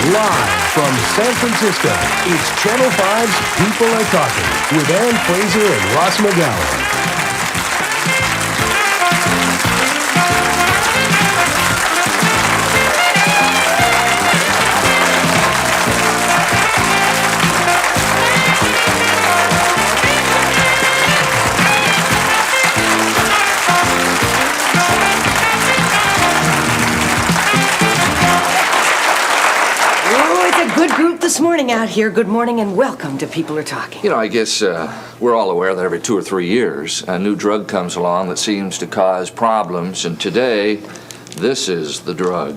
Live from San Francisco, it's Channel 5's People Are Talking with Fraser and Ross McGowan. This morning out here. Good morning and welcome to People Are Talking. You know, I guess we're all aware that every 2 or 3 years a new drug comes along that seems to cause problems, and today this is the drug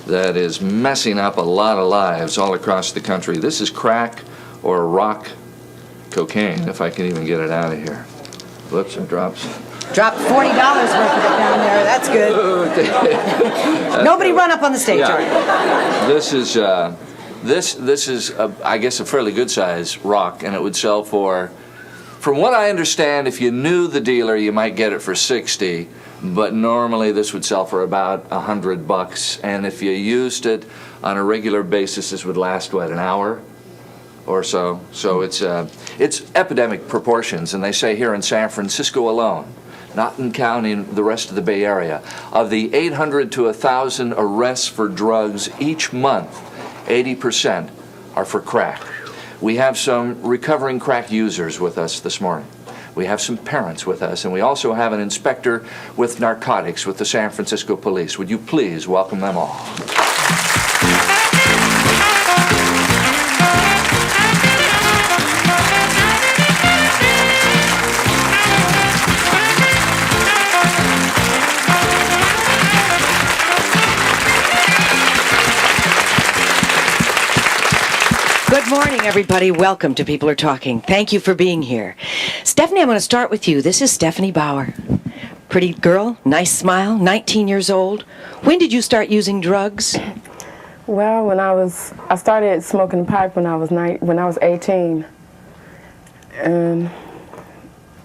that is messing up a lot of lives all across the country. This is crack or rock cocaine, if I can even get it out of here. Whoops, it drops. Dropped $40 worth of it down there. That's good. Nobody run up on the stage. Yeah. This is I guess, a fairly good size rock, and it would sell for, from what I understand, if you knew the dealer, you might get it for $60, but normally this would sell for about $100, and if you used it on a regular basis, this would last, what, an hour or so? So it's epidemic proportions, and they say here in San Francisco alone, not in counting the rest of the Bay Area, of the 800 to 1,000 arrests for drugs each month, 80% are for crack. We have some recovering crack users with us this morning. We have some parents with us, and we also have an inspector with narcotics with the San Francisco Police. Would you please welcome them all? Good morning, everybody. Welcome to People Are Talking. Thank you for being here. Stephanie, I'm going to start with you. This is Stephanie Bauer. Pretty girl, nice smile, 19 years old. When did you start using drugs? Well, I started smoking pipe when I was 18. And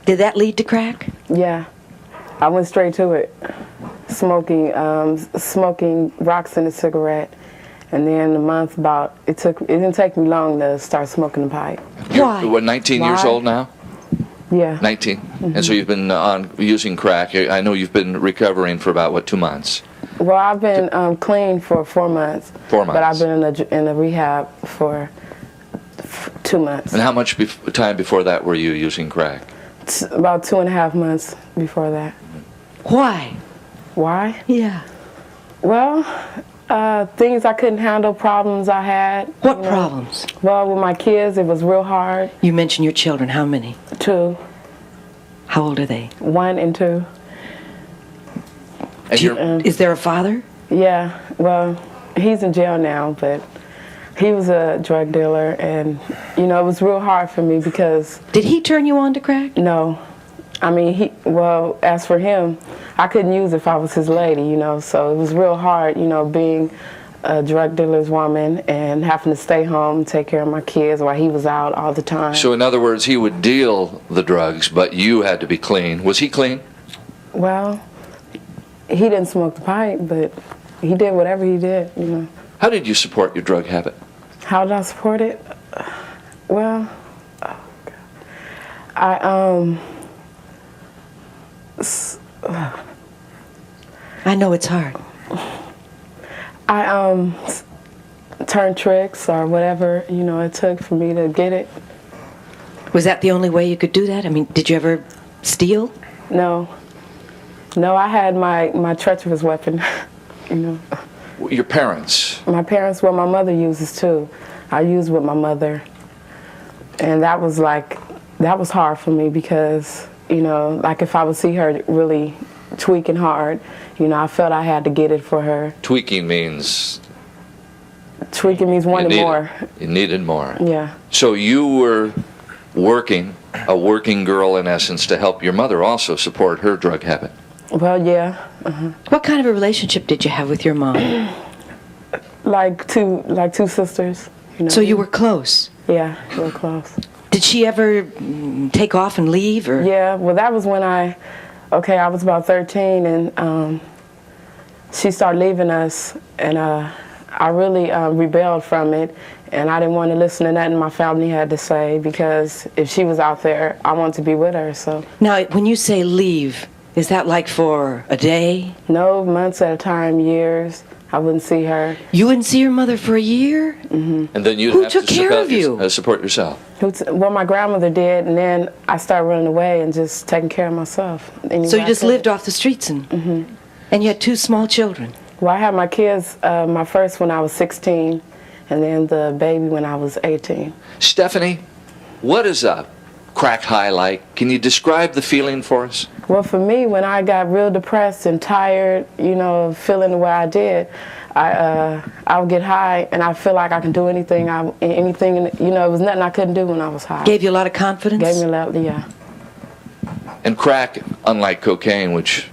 did that lead to crack? Yeah, I went straight to it. Smoking rocks in a cigarette. And then a month it didn't take me long to start smoking the pipe. Why? You're, what, 19 years old now? Yeah. 19? Mm-hmm. And so you've been using crack. I know you've been recovering for about, what, 2 months? Well, I've been clean for 4 months. 4 months. But I've been in a rehab for 2 months. And how much time before that were you using crack? About 2.5 months before that. Why? Why? Yeah. Well, things I couldn't handle, problems I had. What problems? Well, with my kids, it was real hard. You mentioned your children. How many? 2. How old are they? 1 and 2. And is there a father? Yeah. Well, he's in jail now, but he was a drug dealer, and, it was real hard for me because... Did he turn you on to crack? No. I mean, as for him, I couldn't use it if I was his lady, so it was real hard, being a drug dealer's woman and having to stay home and take care of my kids while he was out all the time. So in other words, he would deal the drugs, but you had to be clean. Was he clean? Well, he didn't smoke the pipe, but he did whatever he did, How did you support your drug habit? How did I support it? Well, I know it's hard. I turned tricks or whatever, it took for me to get it. Was that the only way you could do that? I mean, did you ever steal? No. No, I had my treacherous weapon, Your parents? My parents, well, my mother uses too. I used with my mother. And that was hard for me because, like if I would see her really tweaking hard, I felt I had to get it for her. Tweaking means? Tweaking means wanting more. You needed more. Yeah. So you were a working girl in essence to help your mother also support her drug habit. Well, yeah. Uh-huh. What kind of a relationship did you have with your mom? like two sisters. So you were close? Yeah, real close. Did she ever take off and leave? Or? Yeah, well, that was when I was about 13, and she started leaving us, and I really rebelled from it, and I didn't want to listen to nothing my family had to say, because if she was out there, I wanted to be with her. So Now, when you say leave, is that like for a day? no, months at a time, years, I wouldn't see her. You wouldn't see your mother for a year? And then you'd Who have took to care of you? support yourself. Well, my grandmother did, and then I started running away and just taking care of myself. And So you just lived off the streets, and you had 2 small children. Well, I had my kids, my first when I was 16, and then the baby when I was 18. Stephanie, what is a crack high like? Can you describe the feeling for us? Well, for me, when I got real depressed and tired, you know, feeling the way I did, I would get high, and I feel like I can do anything. Anything, you know, it was nothing I couldn't do when I was high. Gave you a lot of confidence? Gave me a lot, yeah. And crack, unlike cocaine, which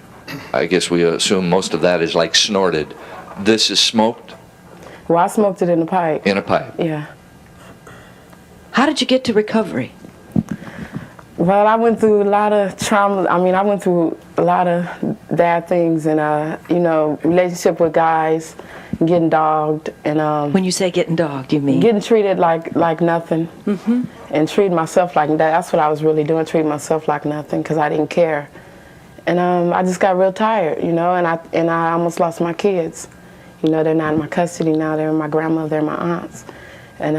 I guess we assume most of that is like snorted, this is smoked Well, I smoked it in a pipe. in a pipe. Yeah. How did you get to recovery? Well, I went through a lot of trauma. I mean, I went through a lot of bad things, and you know, relationship with guys, getting dogged, and When you say getting dogged, you mean? getting treated like nothing, and treating myself like that. That's what I was really doing, treating myself like nothing, because I didn't care. And I just got real tired, you know, and I almost lost my kids. You know, they're not in my custody now. They're my grandmother and my aunts, and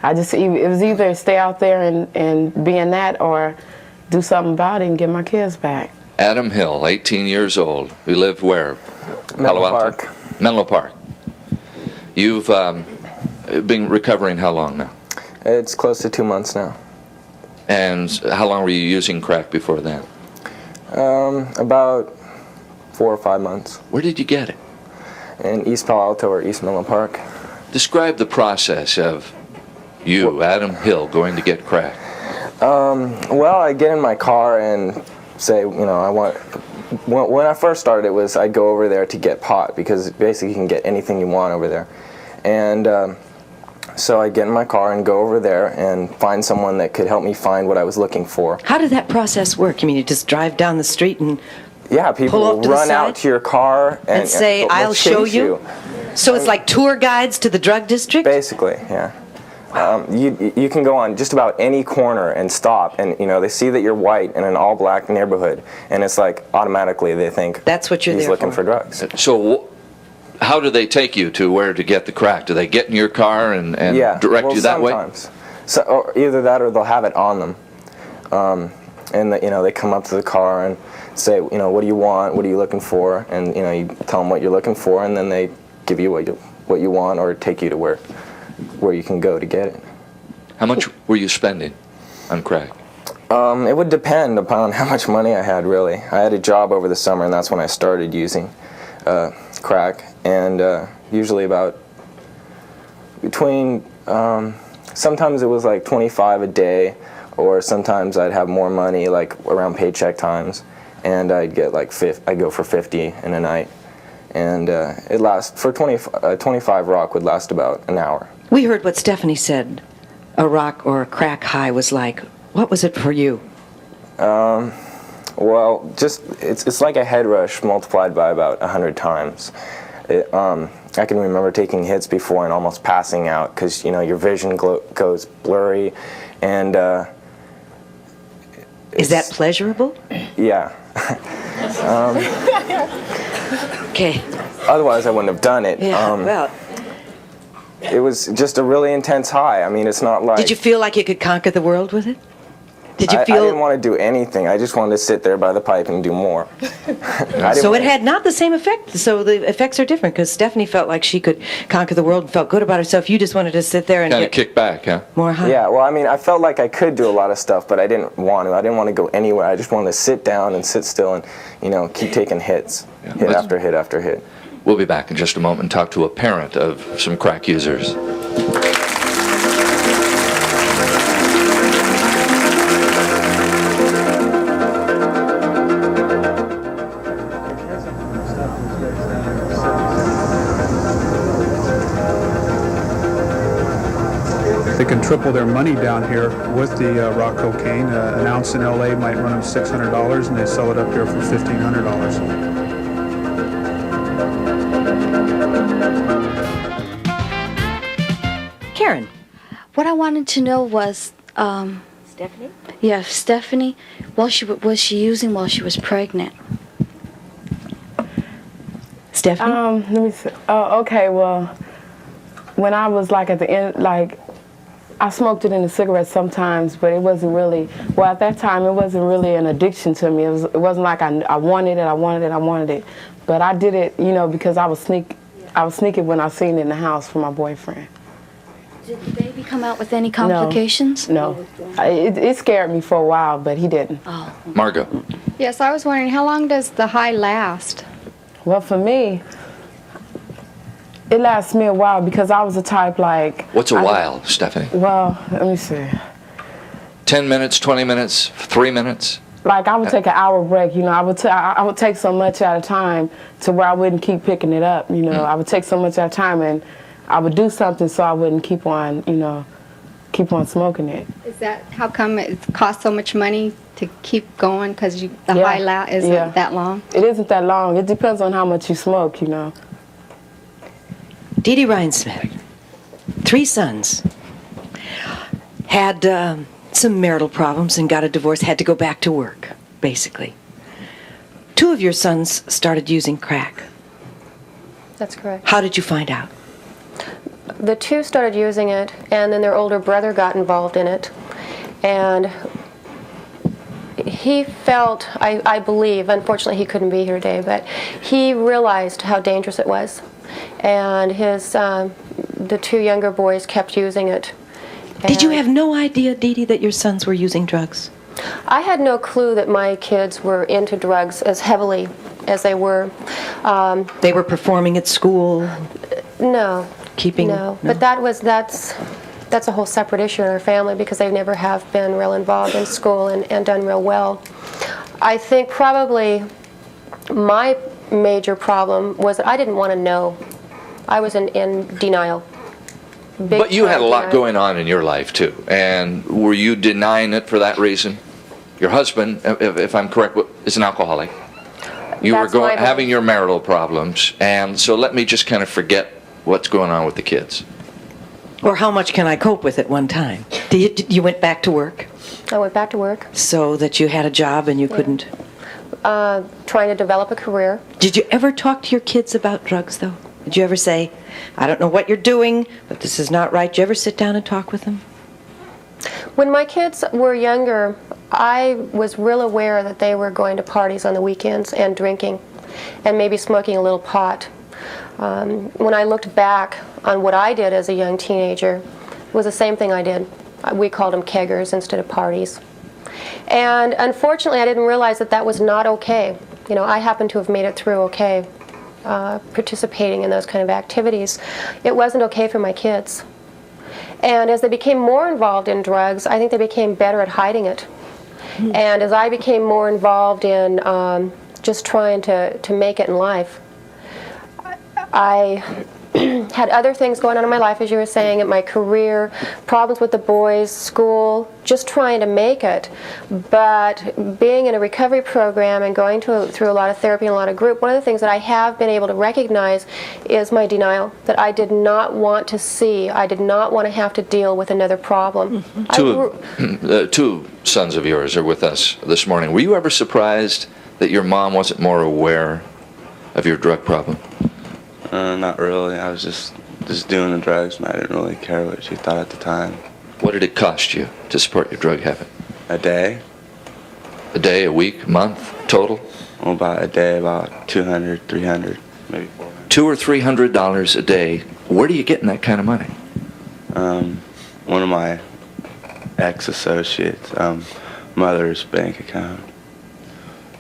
it was either stay out there and be in that, or do something about it and get my kids back. Adam Hill, 18 years old, who lived where? Menlo Park. Menlo Park. You've been recovering how long now? It's close to 2 months now. And how long were you using crack before that? About 4 or 5 months. Where did you get it? In East Palo Alto or East Menlo Park. Describe the process of you, Adam Hill, going to get crack. Well, I get in my car and say, you know, when I first started, it was I'd go over there to get pot, because basically you can get anything you want over there. And so I get in my car and go over there and find someone that could help me find what I was looking for. How did that process work? You mean you just drive down the street and Yeah, people Pull up will to the run side? out to your car and say, they'll I'll show chase you? So it's like tour guides to the drug district? Basically, yeah. You can go on just about any corner and stop, and you know they see that you're white in an all-black neighborhood, and it's like automatically they think That's what you're he's there looking for. for drugs. So how do they take you to where to get the crack? Do they get in your car and Yeah, direct well, you that way? sometimes. So, or either that, or they'll have it on them, and you know they come up to the car and say, you know, what do you want? What are you looking for? And you know you tell them what you're looking for, and then they give you what you want, or take you to where you can go to get it. How much were you spending on crack? It would depend upon how much money I had, really. I had a job over the summer, and that's when I started using crack, and usually about between, sometimes it was like 25 a day, or sometimes I'd have more money, like around paycheck times, and I'd get like I'd go for 50 in a night, and it lasts, for 25 rock would last about an hour. We heard what Stephanie said a rock or a crack high was like. What was it for you? Well, just it's like a head rush multiplied by about 100 times. I can remember taking hits before and almost passing out because you know your vision goes blurry, and Is that pleasurable? yeah. Okay. Otherwise, I wouldn't have done it. Yeah. Well, It was just a really intense high. I mean, it's not like. did you feel like you could conquer the world with it? Did you I feel? didn't want to do anything. I just wanted to sit there by the pipe and do more. So it had not the same effect. So the effects are different because Stephanie felt like she could conquer the world and felt good about herself. You just wanted to sit there and Kind of get kick back, huh? more high. Yeah, well, I mean, I felt like I could do a lot of stuff, but I didn't want to. I didn't want to go anywhere. I just wanted to sit down and sit still and, you know, keep taking hits, Yeah, hit let's- after hit after hit. We'll be back in just a moment and talk to a parent of some crack users. They can triple their money down here with the rock cocaine. An ounce in LA might run them $600, and they sell it up here for $1,500. Karen. What I wanted to know was, Stephanie? yeah, Stephanie, was she using while she was pregnant? Stephanie? Let me see. Oh, okay. Well, when I was like at the end, like I smoked it in a cigarette sometimes, but it wasn't really. Well, at that time, it wasn't really an addiction to me. It wasn't like I wanted it. But I did it, you know, because I was sneaking when I seen it in the house for my boyfriend. Did the baby come out with any complications? No. It scared me for a while, but he didn't. Oh. Margot. Yes, I was wondering, how long does the high last? Well, for me, it lasted me a while because I was the type like... What's a while, Stephanie? Well, let me see. 10 minutes, 20 minutes, 3 minutes? Like I would take an hour break, you know. I would take so much at a time to where I wouldn't keep picking it up, you know. I would take so much at a time and I would do something so I wouldn't keep on, you know, keep on smoking it. Is that how come it costs so much money to keep going? Because the Yeah. high last isn't that long? It isn't that long. It depends on how much you smoke, you know. Dede Reinsmith. 3 sons. Had some marital problems and got a divorce, had to go back to work, basically. 2 of your sons started using crack. That's correct. How did you find out? The 2 started using it, and then their older brother got involved in it. And he felt, I believe, unfortunately he couldn't be here today, but he realized how dangerous it was. And the 2 younger boys kept using it. Did you have no idea, Dede, that your sons were using drugs? I had no clue that my kids were into drugs as heavily as they were. They were performing at school? No. Keeping? No. But that's a whole separate issue in our family because they never have been real involved in school and done real well. I think probably my major problem was that I didn't want to know. I was in denial. But you had a lot denial. going on in your life, too. And were you denying it for that reason? Your husband, if I'm correct, is an alcoholic. You That's were my having belief. your marital problems. And so let me just kind of forget what's going on with the kids. Or how much can I cope with at one time? You went back to work? I went back to work. So that you had a job and you couldn't? Trying to develop a career. Did you ever talk to your kids about drugs, though? Did you ever say, I don't know what you're doing, but this is not right? Did you ever sit down and talk with them? When my kids were younger, I was real aware that they were going to parties on the weekends and drinking and maybe smoking a little pot. When I looked back on what I did as a young teenager, it was the same thing I did. We called them keggers instead of parties. And unfortunately, I didn't realize that that was not okay. You know, I happened to have made it through okay, participating in those kind of activities. It wasn't okay for my kids. And as they became more involved in drugs, I think they became better at hiding it. And as I became more involved in just trying to make it in life, I had other things going on in my life, as you were saying, in my career, problems with the boys, school, just trying to make it. But being in a recovery program and going through a lot of therapy and a lot of group, one of the things that I have been able to recognize is my denial, that I did not want to see, I did not want to have to deal with another problem. Two sons of yours are with us this morning. Were you ever surprised that your mom wasn't more aware of your drug problem? Not really. I was just doing the drugs, and I didn't really care what she thought at the time. What did it cost you to support your drug habit? A day? A day, a week, a month, total? Well, about a day, about $200, $300, maybe $400. $200 or $300 a day. Where do you get that kind of money? One of my ex-associates' mother's bank account.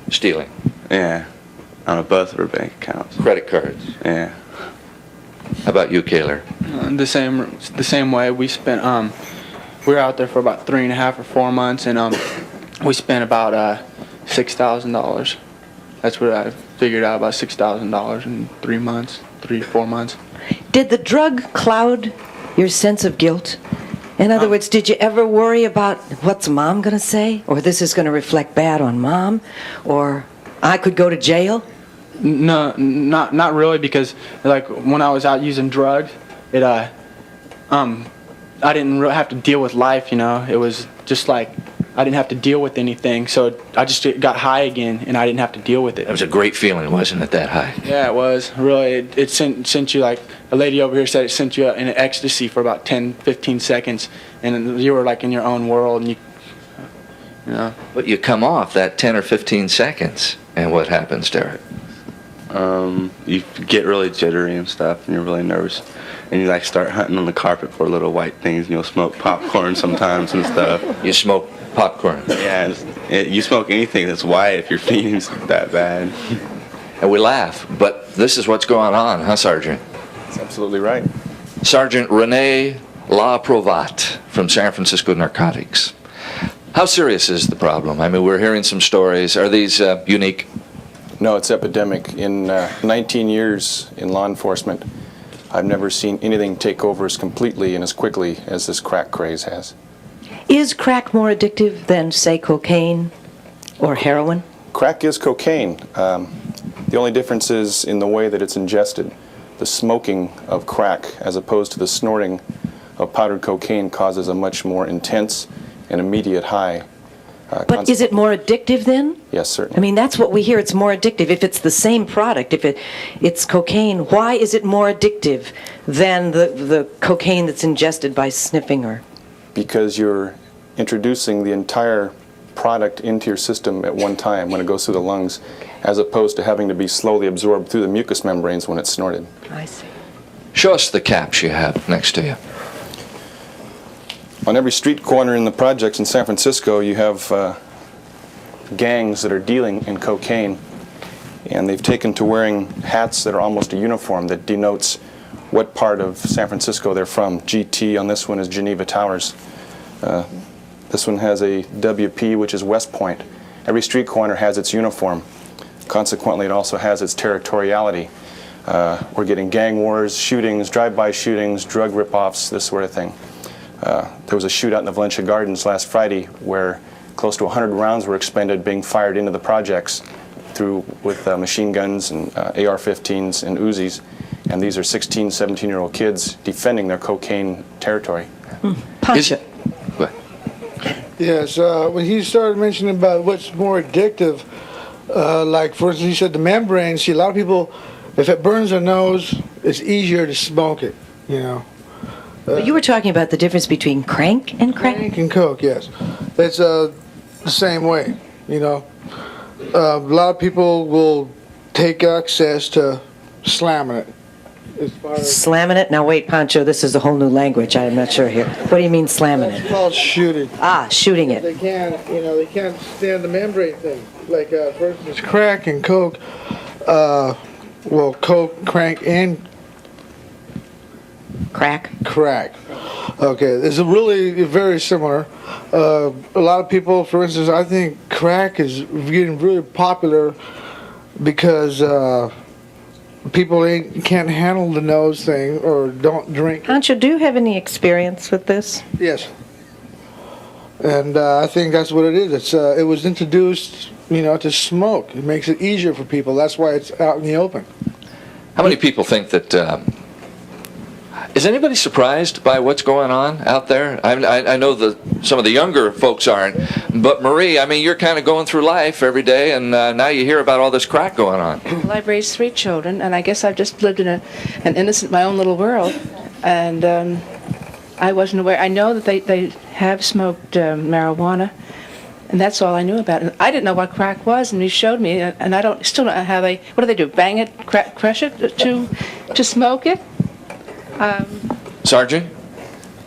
Stealing? Yeah, on both of her bank accounts. Credit cards? Yeah. How about you, Kaler? The same way. We spent we were out there for about 3.5 or 4 months, and we spent about $6,000. That's what I figured out, about $6,000 in 4 months. Did the drug cloud your sense of guilt? In other words, did you ever worry about what's mom going to say? Or this is going to reflect bad on mom? Or I could go to jail? No, not really, because like when I was out using drugs, it I didn't have to deal with life, you know. It was just like I didn't have to deal with anything, so I just got high again, and I didn't have to deal with it. That was a great feeling, wasn't it, that high? Yeah, it was. Really, it sent you, like a lady over here said, it sent you in an ecstasy for about 10, 15 seconds, and you were like in your own world, and you know. But you come off that 10 or 15 seconds, and what happens, Derek? You get really jittery and stuff, and you're really nervous, and you like start hunting on the carpet for little white things, and you'll smoke popcorn sometimes and stuff. You smoke popcorn? Yeah, you smoke anything that's white if your feeling's that bad. And we laugh, but this is what's going on, huh, Sergeant? That's absolutely right. Sergeant Rene LaPrevotte from San Francisco Narcotics. How serious is the problem? I mean, we're hearing some stories. Are these unique? No, it's epidemic. In 19 years in law enforcement, I've never seen anything take over as completely and as quickly as this crack craze has. Is crack more addictive than, say, cocaine or heroin? Crack is cocaine. The only difference is in the way that it's ingested. The smoking of crack, as opposed to the snorting of powdered cocaine, causes a much more intense and immediate high. But is it more addictive then? Yes, certainly. I mean, that's what we hear. It's more addictive. If it's the same product, if it's cocaine, why is it more addictive than the cocaine that's ingested by sniffing or? Because you're introducing the entire product into your system at one time when it goes through the lungs, as opposed to having to be slowly absorbed through the mucous membranes when it's snorted. I see. Show us the caps you have next to you. On every street corner in the projects in San Francisco, you have gangs that are dealing in cocaine, and they've taken to wearing hats that are almost a uniform that denotes what part of San Francisco they're from. GT on this one is Geneva Towers. This one has a WP, which is West Point. Every street corner has its uniform. Consequently, it also has its territoriality. We're getting gang wars, shootings, drive-by shootings, drug rip-offs, this sort of thing. There was a shootout in the Valencia Gardens last Friday where close to 100 rounds were expended being fired into the projects with machine guns and AR-15s and Uzis. And these are 16, 17-year-old kids defending their cocaine territory. Punch it. Yes, when he started mentioning about what's more addictive, like for instance, he said the membrane. See, a lot of people, if it burns their nose, it's easier to smoke it, you know. But you were talking about the difference between crank and crack? Crank and coke, yes. It's the same way, you know. A lot of people will take access to slamming it. Slamming it? Now wait, Pancho, this is a whole new language. I'm not sure here. What do you mean slamming it? It's called shooting. Ah, shooting it. They can't stand the membrane thing. Like, for instance, crack and coke. Well, coke, crank, and crack. Crack. Okay, it's really very similar. A lot of people, for instance, I think crack is getting really popular because people can't handle the nose thing or don't drink. Pancho, do you have any experience with this? Yes. And I think that's what it is. It was introduced, you know, to smoke. It makes it easier for people. That's why it's out in the open. How many people think that... is anybody surprised by what's going on out there? I know some of the younger folks aren't, but Marie, I mean, you're kind of going through life every day, and now you hear about all this crack going on. Well, I've raised 3 children, and I guess I've just lived in an innocent, my own little world, and I wasn't aware. I know that they have smoked marijuana, and that's all I knew about it. I didn't know what crack was, and he showed me, and I still don't know how what do they do? Bang it, crush it to smoke it? Sergeant,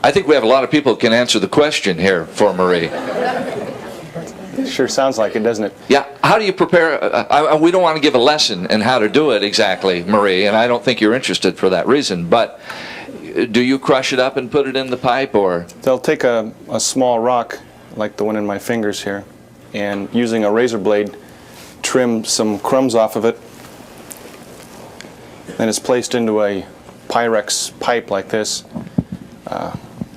I think we have a lot of people who can answer the question here for Marie. It sure sounds like it, doesn't it? Yeah. How do you prepare? We don't want to give a lesson in how to do it exactly, Marie, and I don't think you're interested for that reason, but do you crush it up and put it in the pipe, or? They'll take a small rock, like the one in my fingers here, and using a razor blade, trim some crumbs off of it. Then it's placed into a Pyrex pipe like this.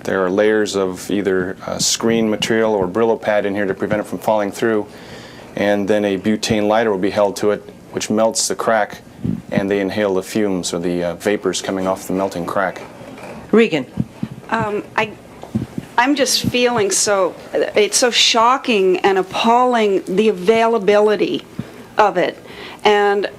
There are layers of either screen material or Brillo pad in here to prevent it from falling through, and then a butane lighter will be held to it, which melts the crack, and they inhale the fumes or the vapors coming off the melting crack. Regan. I I'm just feeling it's so shocking and appalling, the availability of it. And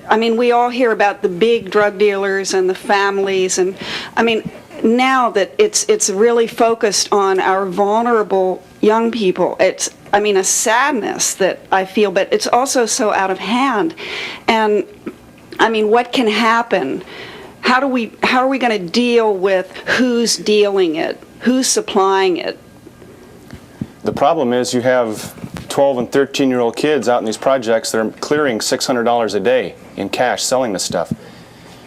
I mean, we all hear about the big drug dealers and the families, and I mean, now that it's really focused on our vulnerable young people, it's, I mean, a sadness that I feel, but it's also so out of hand. And I mean, what can happen? How are we going to deal with who's dealing it, who's supplying it? The problem is you have 12 and 13-year-old kids out in these projects that are clearing $600 a day in cash selling this stuff.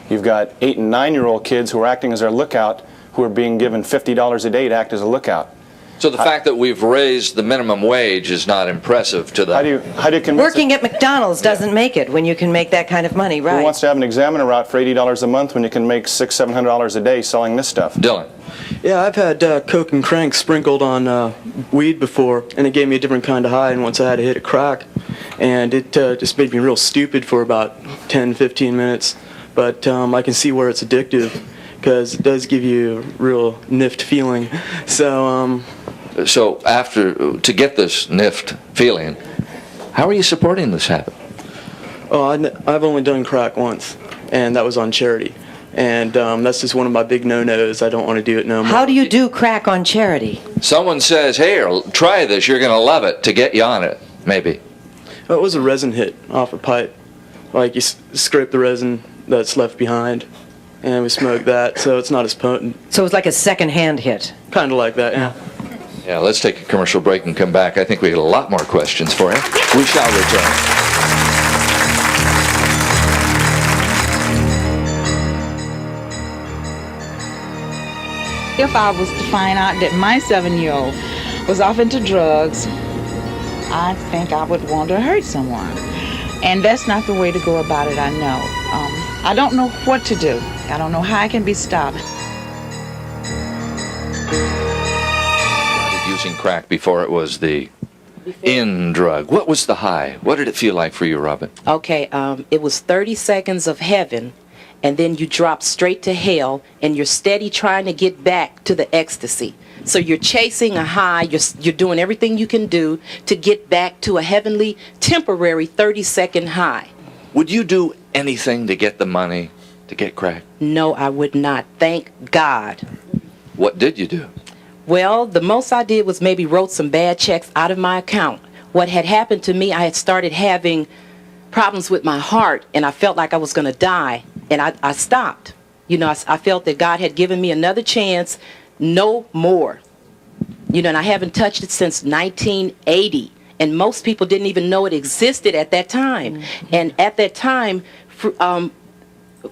You've got 8 and 9-year-old kids who are acting as their lookout, who are being given $50 a day to act as a lookout. So the fact that we've raised the minimum wage is not impressive to them. How do you convince Working at McDonald's doesn't make it when you can make that kind of money, right? Who wants to have an examiner out for $80 a month when you can make $600, $700 a day selling this stuff? Dylan. Yeah, I've had coke and crank sprinkled on weed before, and it gave me a different kind of high, and once I had to hit a crack, and it just made me real stupid for about 10, 15 minutes. But I can see where it's addictive, because it does give you a real niffed feeling. So after, to get this niffed feeling, how are you supporting this habit? Oh, I've only done crack once, and that was on charity. And that's just one of my big no-nos. I don't want to do it no more. How do you do crack on charity? Someone says, hey, try this, you're going to love it, to get you on it, maybe. Well, it was a resin hit off a pipe. Like, you scrape the resin that's left behind, and we smoke that, so it's not as potent. So it's like a second-hand hit? Kind of like that, yeah. Yeah, let's take a commercial break and come back. I think we got a lot more questions for you. We shall return. If I was to find out that my 7-year-old was off into drugs, I think I would want to hurt someone. And that's not the way to go about it, I know. I don't know what to do. I don't know how I can be stopped. Using crack before it was the in drug. What was the high? What did it feel like for you, Robin? Okay, it was 30 seconds of heaven, and then you drop straight to hell, and you're steady trying to get back to the ecstasy. So you're chasing a high, you're doing everything you can do to get back to a heavenly, temporary 30-second high. Would you do anything to get the money to get crack? No, I would not. Thank God. What did you do? Well, the most I did was maybe wrote some bad checks out of my account. What had happened to me, I had started having problems with my heart, and I felt like I was going to die, and I stopped. You know, I felt that God had given me another chance, no more. You know, and I haven't touched it since 1980, and most people didn't even know it existed at that time. Mm-hmm. And at that time,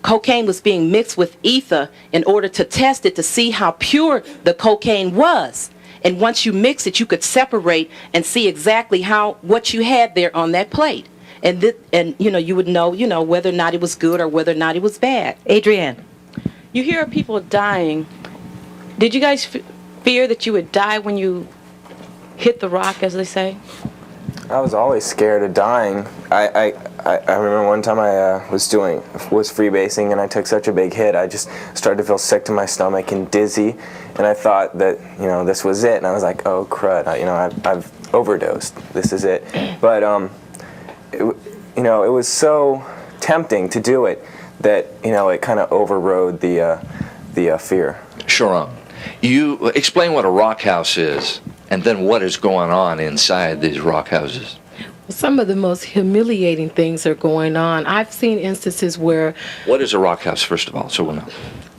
cocaine was being mixed with ether in order to test it to see how pure the cocaine was. And once you mix it, you could separate and see exactly what you had there on that plate. And you know, you would know, you know, whether or not it was good or whether or not it was bad. Adrienne. You hear of people dying. Did you guys fear that you would die when you hit the rock, as they say? I was always scared of dying. I remember one time I was freebasing, and I took such a big hit. I just started to feel sick to my stomach and dizzy, and I thought that, you know, this was it. And I was like, oh crud, I've overdosed. This is it. But you know, it was so tempting to do it that, you know, it kind of overrode the fear. Sharon, you explain what a rock house is, and then what is going on inside these rock houses. Some of the most humiliating things are going on. I've seen instances where... What is a rock house, first of all, so we'll know?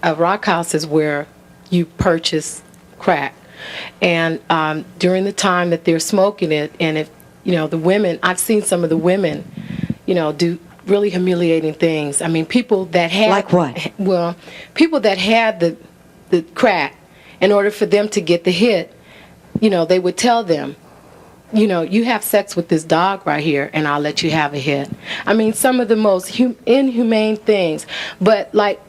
A rock house is where you purchase crack. And during the time that they're smoking it, and if, you know, the women, I've seen some of the women, you know, do really humiliating things. I mean, people that had... Like what? Well, people that had the crack, in order for them to get the hit, you know, they would tell them, you know, you have sex with this dog right here, and I'll let you have a hit. I mean, some of the most inhumane things. But like,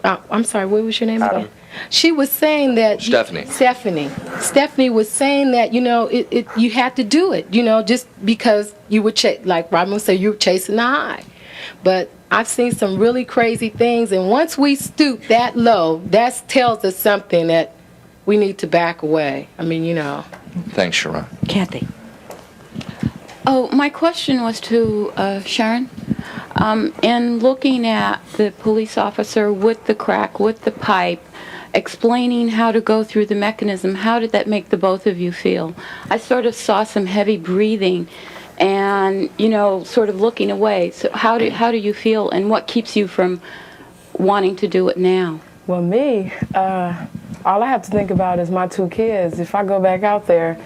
I'm sorry, what was your name again? She was saying that... Stephanie was saying that, you know, you had to do it, you know, just because you would, like Robin would say, you were chasing the high. But I've seen some really crazy things, and once we stoop that low, that tells us something that we need to back away. I mean, you know. Thanks, Sharon. Kathy. Oh, my question was to Sharon. In looking at the police officer with the crack, with the pipe, explaining how to go through the mechanism, how did that make the both of you feel? I sort of saw some heavy breathing and, you know, sort of looking away. So how do you feel, and what keeps you from wanting to do it now? Well, me, all I have to think about is my 2 kids. If I go back out there,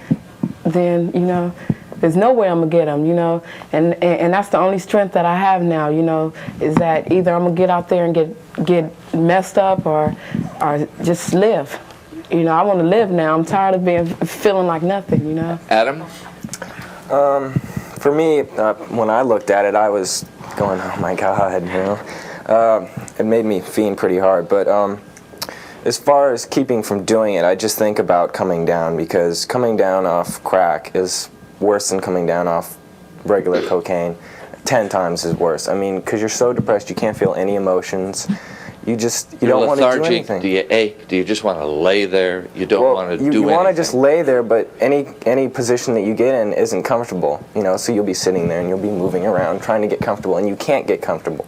then, you know, there's no way I'm going to get them, you know, and that's the only strength that I have now, you know, is that either I'm going to get out there and get messed up or just live. You know, I want to live now. I'm tired of feeling like nothing, you know. Adam? For me, when I looked at it, I was going, oh my God, you know. It made me fiend pretty hard, but as far as keeping from doing it, I just think about coming down, because coming down off crack is worse than coming down off regular cocaine. 10 times is worse. I mean, because you're so depressed, you can't feel any emotions. You don't want to do anything. Do you ache? Do you just want to lay there? You don't want to do anything? You want to just lay there, but any position that you get in isn't comfortable. You know, so you'll be sitting there and you'll be moving around trying to get comfortable, and you can't get comfortable.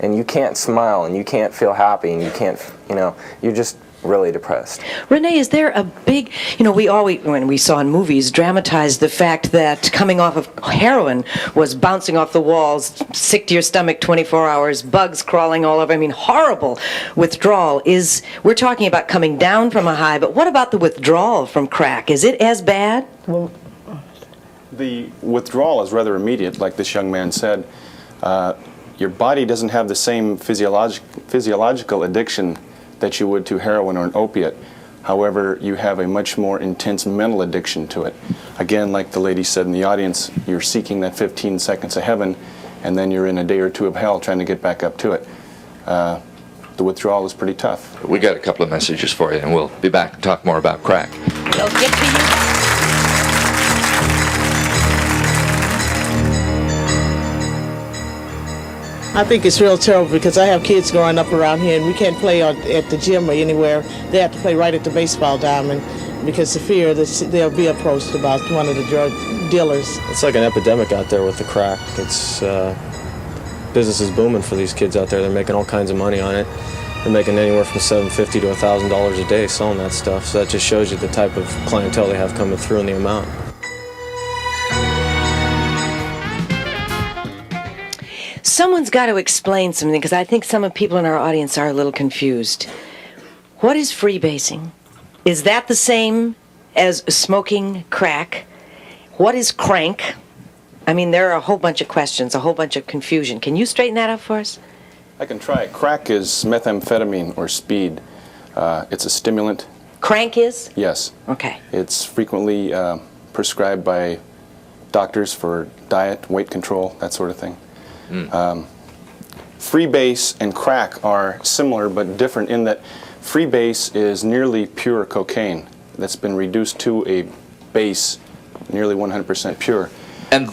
And you can't smile, and you can't feel happy, and you can't, you know, you're just really depressed. Renee, is there a big, you know, we always, when we saw in movies, dramatized the fact that coming off of heroin was bouncing off the walls, sick to your stomach 24 hours, bugs crawling all over, I mean, horrible withdrawal. We're talking about coming down from a high, but what about the withdrawal from crack? Is it as bad? Well, the withdrawal is rather immediate, like this young man said. Your body doesn't have the same physiological addiction that you would to heroin or an opiate. However, you have a much more intense mental addiction to it. Again, like the lady said in the audience, you're seeking that 15 seconds of heaven, and then you're in a day or 2 of hell trying to get back up to it. The withdrawal is pretty tough. We got a couple of messages for you, and we'll be back to talk more about crack. We'll get to you. I think it's real terrible because I have kids growing up around here, and we can't play at the gym or anywhere. They have to play right at the baseball diamond because the fear that they'll be approached about one of the drug dealers. It's like an epidemic out there with the crack. It's business is booming for these kids out there. They're making all kinds of money on it. They're making anywhere from $750 to $1,000 a day selling that stuff. So that just shows you the type of clientele they have coming through and the amount. Someone's got to explain something, because I think some of the people in our audience are a little confused. What is freebasing? Is that the same as smoking crack? What is crank? I mean, there are a whole bunch of questions, a whole bunch of confusion. Can you straighten that up for us? I can try. Crack is methamphetamine or speed. It's a stimulant. Crank is? Yes. Okay. It's frequently prescribed by doctors for diet, weight control, that sort of thing. Freebase and crack are similar but different in that freebase is nearly pure cocaine that's been reduced to a base nearly 100% pure. And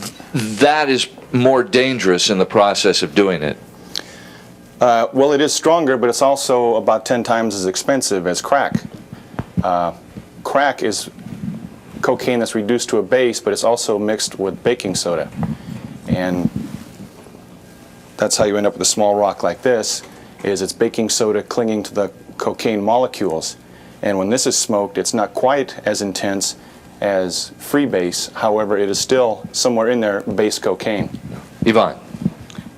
that is more dangerous in the process of doing it. Well, it is stronger, but it's also about 10 times as expensive as crack. Crack is cocaine that's reduced to a base, but it's also mixed with baking soda. And that's how you end up with a small rock like this, is it's baking soda clinging to the cocaine molecules. And when this is smoked, it's not quite as intense as freebase. However, it is still somewhere in there base cocaine. Yvonne.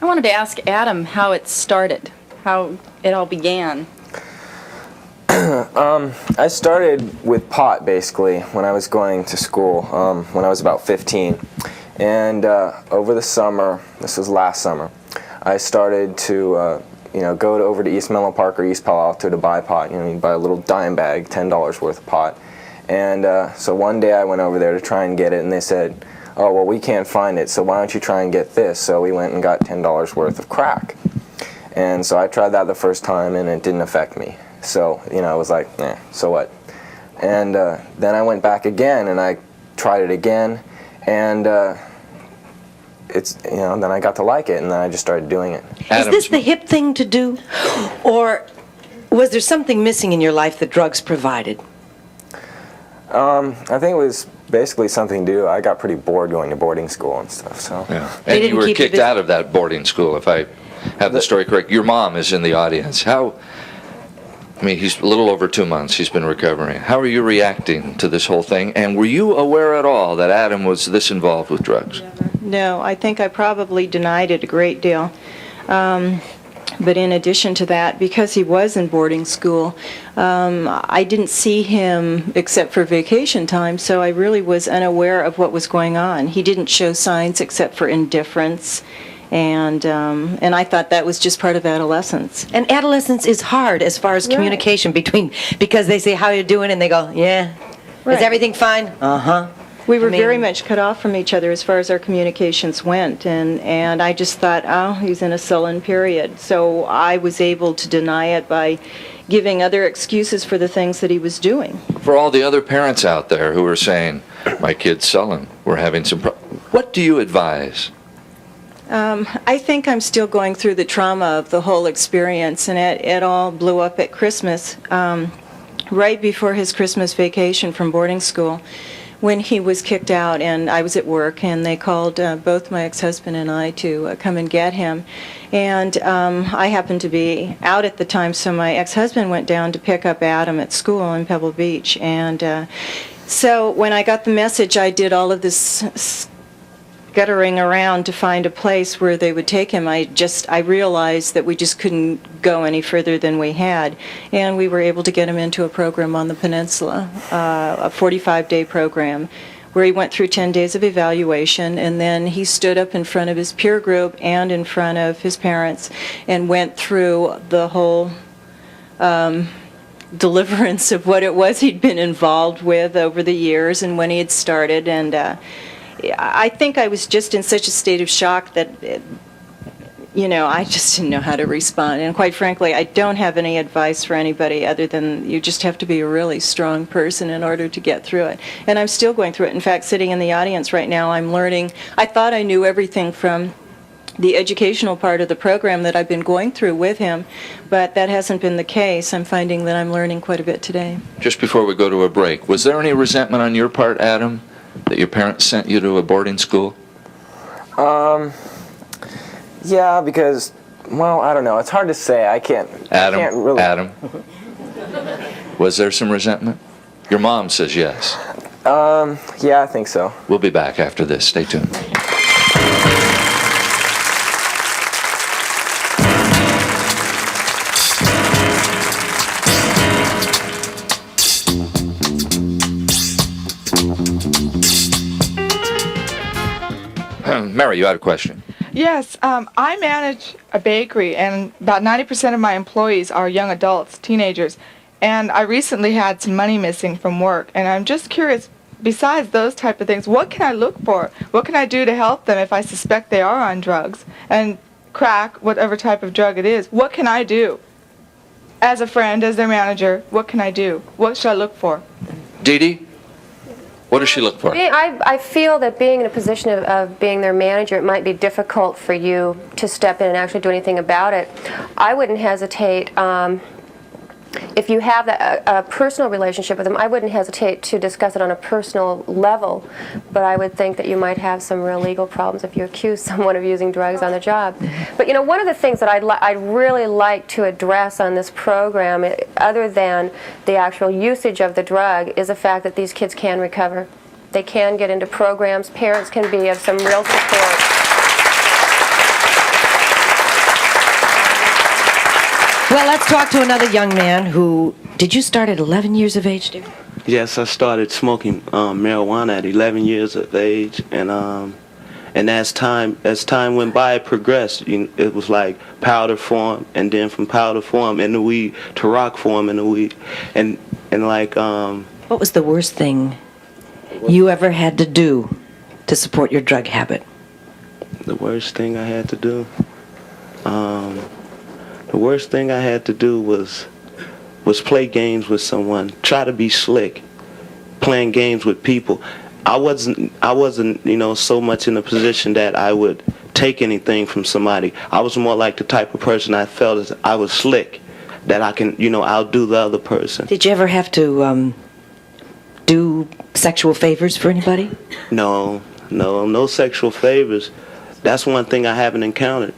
I wanted to ask Adam how it started, how it all began. I started with pot, basically, when I was going to school, when I was about 15. And over the summer, this was last summer, I started to go over to East Menlo Park or East Palo Alto to buy pot. You buy a little dime bag, $10 worth of pot. And so one day I went over there to try and get it, and they said, oh, well, we can't find it, so why don't you try and get this? So we went and got $10 worth of crack. And so I tried that the first time, and it didn't affect me. So, I was like, so what? And then I went back again, and I tried it again, and then I got to like it, and then I just started doing it. Is this the hip thing to do? Or was there something missing in your life that drugs provided? I think it was basically something to do. I got pretty bored going to boarding school and stuff, so. Yeah. And you were kicked out of that boarding school, if I have the story correct. Your mom is in the audience. I mean, he's a little over 2 months he's been recovering. How are you reacting to this whole thing? And were you aware at all that Adam was this involved with drugs? No, I think I probably denied it a great deal. But in addition to that, because he was in boarding school, I didn't see him except for vacation time, so I really was unaware of what was going on. He didn't show signs except for indifference. And I thought that was just part of adolescence. And adolescence is hard as far as communication because they say, how are you doing? And they go, yeah. Right. Is everything fine? Uh-huh. We were very much cut off from each other as far as our communications went, and I just thought, oh, he's in a sullen period. So I was able to deny it by giving other excuses for the things that he was doing. For all the other parents out there who are saying, my kid's sullen, we're having some what do you advise? I think I'm still going through the trauma of the whole experience, and it all blew up at Christmas, right before his Christmas vacation from boarding school, when he was kicked out, and I was at work, and they called both my ex-husband and I to come and get him. And I happened to be out at the time, so my ex-husband went down to pick up Adam at school in Pebble Beach. And so when I got the message, I did all of this guttering around to find a place where they would take him. I realized that we just couldn't go any further than we had, and we were able to get him into a program on the peninsula, a 45-day program where he went through 10 days of evaluation, and then he stood up in front of his peer group and in front of his parents and went through the whole deliverance of what it was he'd been involved with over the years and when he had started. And I think I was just in such a state of shock that, I just didn't know how to respond. And quite frankly, I don't have any advice for anybody other than you just have to be a really strong person in order to get through it. And I'm still going through it. In fact, sitting in the audience right now, I'm learning. I thought I knew everything from the educational part of the program that I've been going through with him, but that hasn't been the case. I'm finding that I'm learning quite a bit today. Just before we go to a break, was there any resentment on your part, Adam, that your parents sent you to a boarding school? Yeah, because, well, I don't know. It's hard to say. I can't really. Adam, was there some resentment? Your mom says yes. Yeah, I think so. We'll be back after this. Stay tuned. Mary, you had a question. Yes, I manage a bakery, and about 90% of my employees are young adults, teenagers, and I recently had some money missing from work, and I'm just curious, besides those type of things, what can I look for? What can I do to help them if I suspect they are on drugs? And crack, whatever type of drug it is, what can I do? As a friend, as their manager, what can I do? What should I look for? Dede? What does she look for? I feel that being in a position of being their manager, it might be difficult for you to step in and actually do anything about it. I wouldn't hesitate, if you have a personal relationship with them, I wouldn't hesitate to discuss it on a personal level, but I would think that you might have some real legal problems if you accuse someone of using drugs on the job. But one of the things that I'd really like to address on this program, other than the actual usage of the drug, is the fact that these kids can recover. They can get into programs. Parents can be of some real support. Well, let's talk to another young man who, did you start at 11 years of age, dude? Yes, I started smoking marijuana at 11 years of age, and as time went by, it progressed. It was like powder form, and then from powder form in the weed to rock form in the weed, and like. What was the worst thing you ever had to do to support your drug habit? The worst thing I had to do. The worst thing I had to do was play games with someone, try to be slick, playing games with people. I wasn't, so much in a position that I would take anything from somebody. I was more like the type of person I felt as I was slick, that I can, outdo the other person. Did you ever have to do sexual favors for anybody? No sexual favors. That's one thing I haven't encountered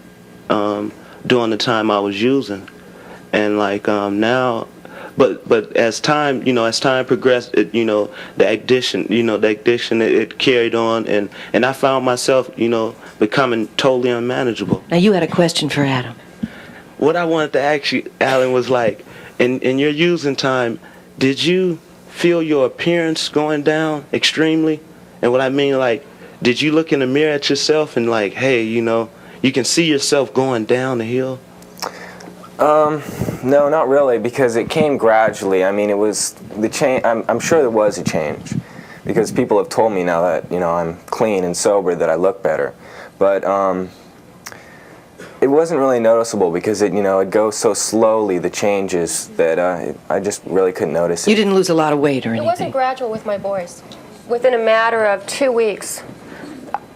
during the time I was using, and like now, but as time progressed, the addiction, it carried on, and I found myself, becoming totally unmanageable. Now you had a question for Adam. What I wanted to ask you, Alan, was like, in your using time, did you feel your appearance going down extremely? And what I mean, like, did you look in the mirror at yourself and like, hey, you can see yourself going down the hill? No, not really, because it came gradually. I mean, it was the change. I'm sure there was a change, because people have told me now that I'm clean and sober, that I look better. But it wasn't really noticeable, because it goes so slowly, the changes, that I just really couldn't notice it. You didn't lose a lot of weight or anything? It wasn't gradual with my boys. Within a matter of 2 weeks.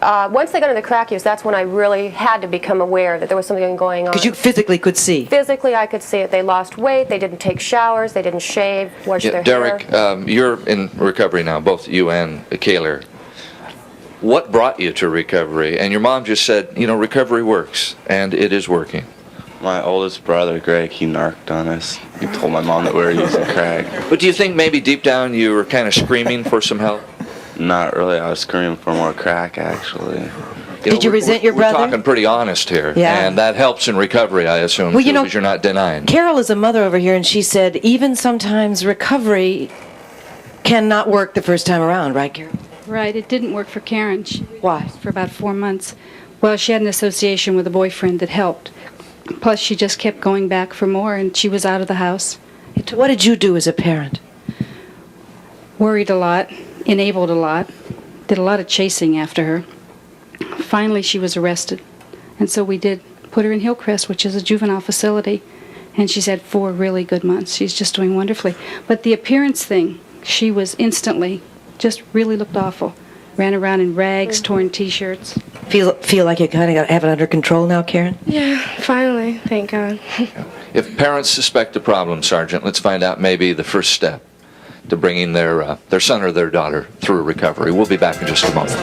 Once they got into the crack use, that's when I really had to become aware that there was something going on. Because you physically could see? Physically, I could see it. They lost weight, they didn't take showers, they didn't shave, wash their Derek, hair. you're in recovery now, both you and Kayla. What brought you to recovery? And your mom just said, recovery works, and it is working. My oldest brother, Greg, he narked on us. He told my mom that we were using crack. But do you think maybe deep down you were kind of screaming for some help? Not really. I was screaming for more crack, actually. Did you resent your brother? We're talking pretty honest here. Yeah. And that helps in recovery, I assume, Well, too, because you're not denying. Carol is a mother over here, and she said even sometimes recovery cannot work the first time around, right, Carol? Right. It didn't work for Karen. Why? For about 4 months. Well, she had an association with a boyfriend that helped. Plus, she just kept going back for more, and she was out of the house. What did you do as a parent? Worried a lot, enabled a lot, did a lot of chasing after her. Finally, she was arrested, and so we did put her in Hillcrest, which is a juvenile facility, and she's had 4 really good months. She's just doing wonderfully. But the appearance thing, she was instantly, just really looked awful. Ran around in rags, torn T-shirts. Feel like you kind of have it under control now, Karen? Yeah, finally, thank God. If parents suspect a problem, Sergeant, let's find out maybe the first step to bringing their son or their daughter through recovery. We'll be back in just a moment.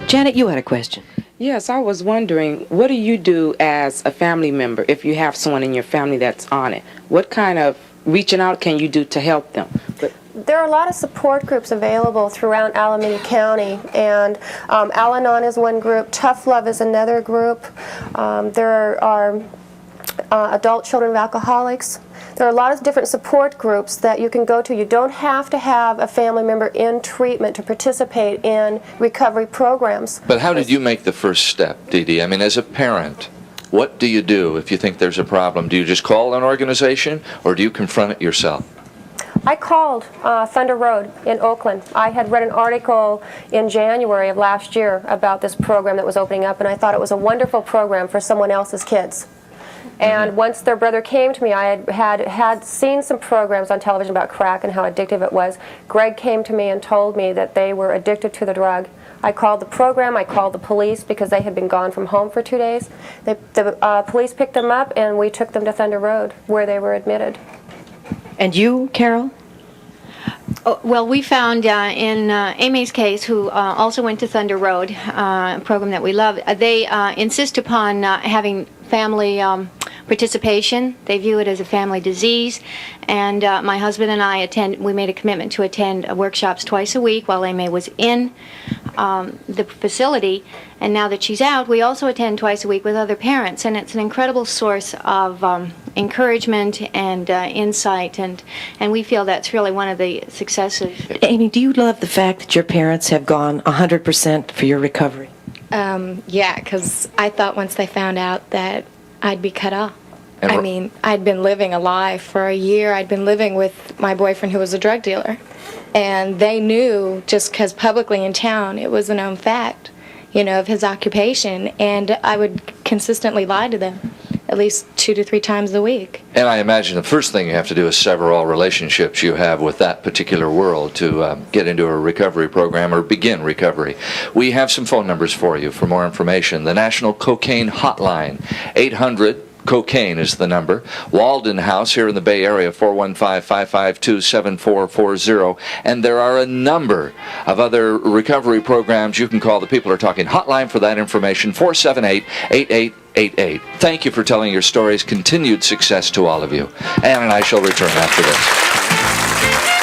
Janet, you had a question. Yes, I was wondering, what do you do as a family member if you have someone in your family that's on it? What kind of reaching out can you do to help them? There are a lot of support groups available throughout Alameda County, and Al-Anon is one group, Tough Love is another group. There are adult children of alcoholics. There are a lot of different support groups that you can go to. You don't have to have a family member in treatment to participate in recovery programs. But how did you make the first step, Dede? I mean, as a parent, what do you do if you think there's a problem? Do you just call an organization, or do you confront it yourself? I called Thunder Road in Oakland. I had read an article in January of last year about this program that was opening up, and I thought it was a wonderful program for someone else's kids. And once their brother came to me, I had seen some programs on television about crack and how addictive it was. Greg came to me and told me that they were addicted to the drug. I called the program, I called the police because they had been gone from home for 2 days. The police picked them up and we took them to Thunder Road where they were admitted. And you, Carol? Oh, well, we found in Amy's case, who also went to Thunder Road, a program that we love, they insist upon having family participation. They view it as a family disease, and my husband and I we made a commitment to attend workshops twice a week while Amy was in the facility, and now that she's out, we also attend twice a week with other parents, and it's an incredible source of encouragement and insight, and we feel that's really one of the successes. Amy, do you love the fact that your parents have gone 100% for your recovery? Yeah, because I thought once they found out that I'd be cut off. And I mean, I'd been living a lie for a year. I'd been living with my boyfriend who was a drug dealer. And they knew, just because publicly in town, it was a known fact, of his occupation. And I would consistently lie to them. at least 2 to 3 times a week. And I imagine the first thing you have to do is sever all relationships you have with that particular world to get into a recovery program or begin recovery. We have some phone numbers for you for more information. The National Cocaine Hotline, 800 Cocaine is the number. Walden House here in the Bay Area, 415-552-7440. And there are a number of other recovery programs you can call. The People Are Talking hotline for that information, 478-8888. Thank you for telling your stories. Continued success to all of you. Ann and I shall return after this.